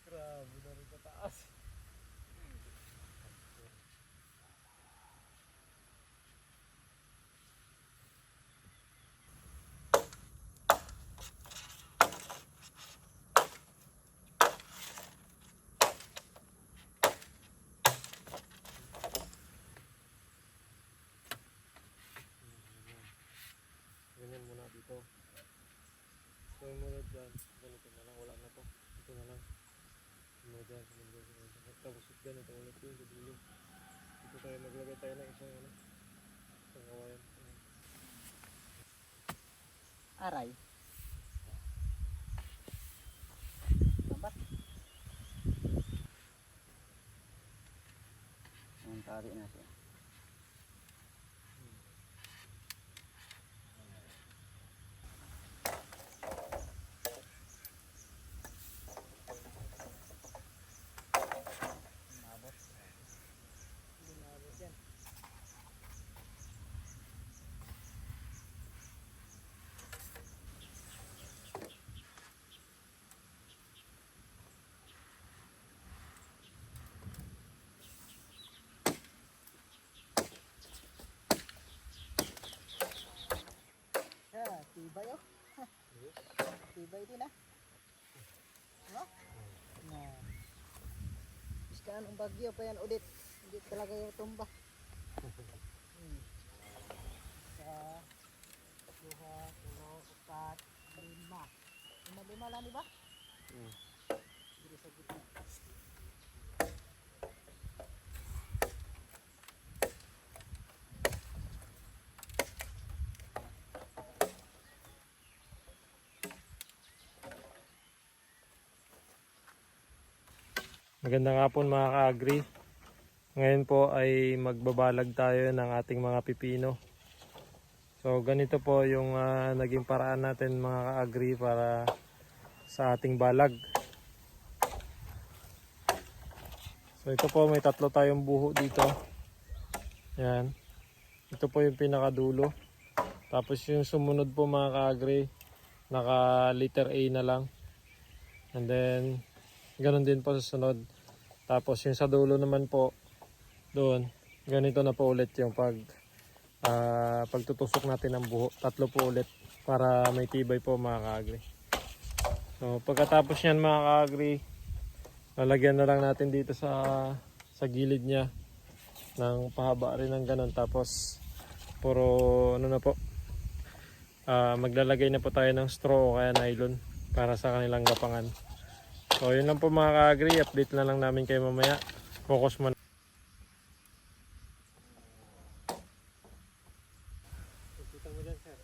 Grabe na rin kataas. Ganyan muna dito. So yung muna dyan, ganito na lang, wala na to. Ito na lang. Muna dyan, tapos ganito ulit yung dulo. Dito tayo maglagay tayo ng isang ano, isang kawayan. Aray. Lambat. Ang tali natin. Tibay oh. Tibay din ah. No? Na. Iskaan ang bagyo pa yan ulit. Hindi talaga yung tumba. Sa 2, 3, 4, 5. 5 lang diba? Dito sa gitna. Magandang hapon mga ka-agri. Ngayon po ay magbabalag tayo ng ating mga pipino. So ganito po yung naging paraan natin mga ka-agri para sa ating balag. So ito po, may 3 tayong buho dito. Yan. Ito po yung pinakadulo. Tapos yung sumunod po mga ka-agri, naka letter A na lang. And then ganun din po sa sunod. Tapos yung sa dulo naman po doon, ganito na po ulit yung pagtutusok natin ng buho. 3 po ulit para may tibay po mga ka-agri. So pagkatapos yan mga ka-agri, lalagyan na lang natin dito sa gilid niya ng pahaba rin ng ganun. Tapos puro ano na po, maglalagay na po tayo ng straw o kaya nylon para sa kanilang gapangan. So yun lang po mga ka-agri, update na lang namin kayo mamaya. Focus mo na. Kita mo dyan sir.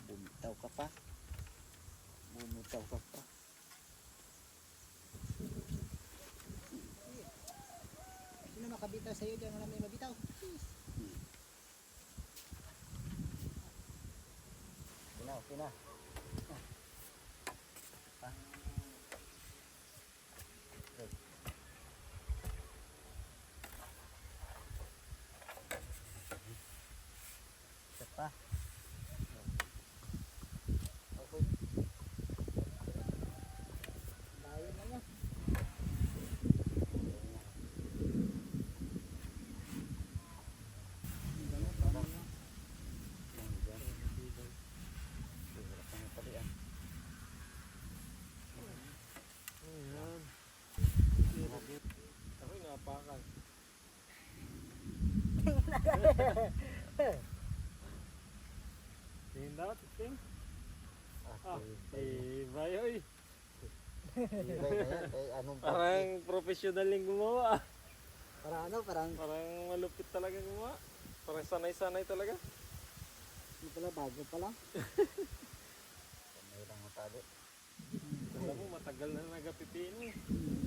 Bumitaw ka pa. Bumitaw ka pa. Sino makabitaw sa'yo dyan? Wala may mabitaw. Okay na. Pa. Okay. Layo na yan. Bakal. Tingin daw, ting. Ah, bayoy. Tibay na yan. Kaya anong Parang professional yung gumawa. Parang ano, parang Parang malupit talaga gumawa. Parang sanay-sanay talaga. hindi pala, bago pa lang. May lang matali. Alam mo, matagal na nagapipino eh.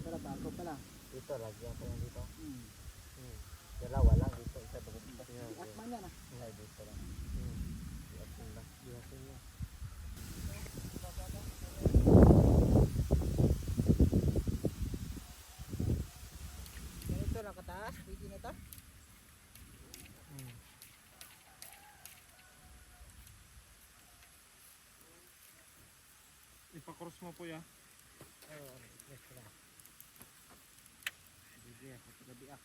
Pero bago pa lang. Dito, lagyan ko yung dito. Hmm. Dalawa lang dito, isa bagong Yan, At yan. man yan ah. Ay, dito lang. Iapin lang. Iapin lang. Ganito lang kataas, pwede na ito. Ipa-cross mo po ya. Oo, yes lang. Hindi ako sa gabi ah.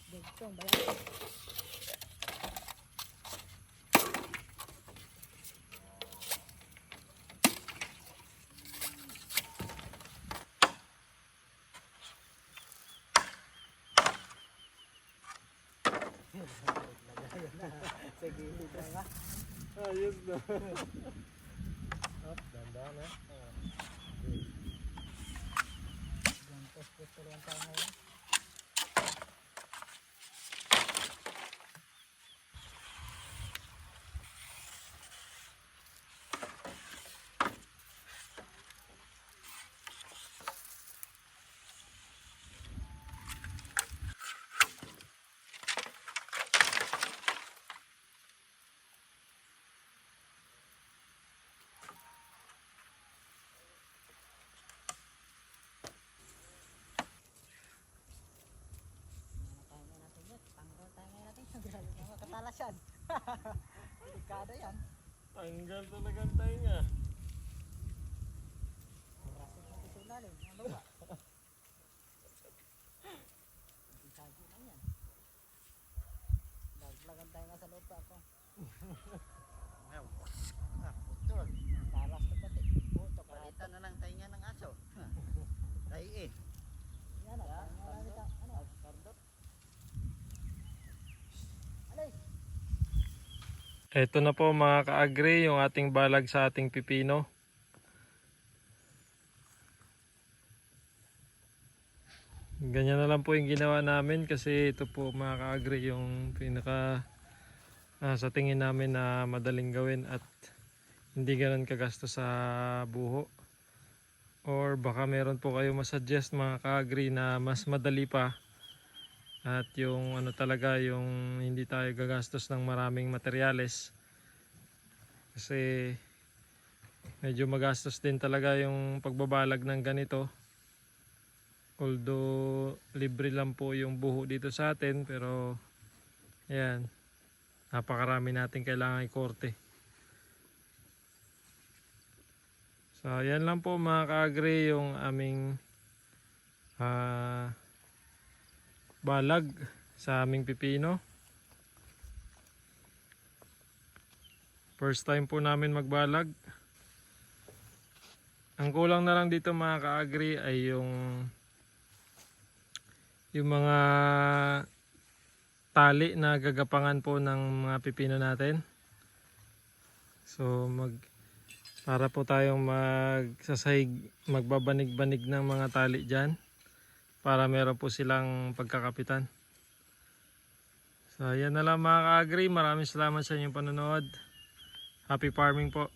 Dito, bayan. Sa gilid lang ah. Ayos na. Ganda na. Gantos gusto lang tayo ngayon. Tayo natin yan. Pangrol tayo ngayon natin. Grabe mga katalas yan. Delikado yan. Tanggal talaga ang tainga. Marasok mo sa ilalim. Ano ba? Sagi lang yan. Daglagan tayo nga sa lupa ko. Putol. Talas na pati. Puto ka. Palitan na lang tayo nga ng aso. Tayo eh. Yan ah. Marami ka. Ano? Kardot. Alay. Ito na po mga ka-agri yung ating balag sa ating pipino. Ganyan na lang po yung ginawa namin kasi ito po mga ka-agri yung pinaka sa tingin namin na madaling gawin at hindi ganun kagasto sa buho. Or baka meron po kayo masuggest mga ka-agri na mas madali pa at yung ano talaga yung hindi tayo gagastos ng maraming materyales kasi medyo magastos din talaga yung pagbabalag ng ganito, although libre lang po yung buho dito sa atin, pero ayan, napakarami natin kailangan i-korte. So yan lang po mga ka-agri yung aming balag sa aming pipino. First time po namin magbalag. Ang kulang na lang dito mga ka-agri ay yung mga tali na gagapangan po ng mga pipino natin. So para po tayong magbabanig-banig ng mga tali dyan para meron po silang pagkakapitan. So yan na lang mga ka-agri. Maraming salamat sa inyong panonood. Happy farming po.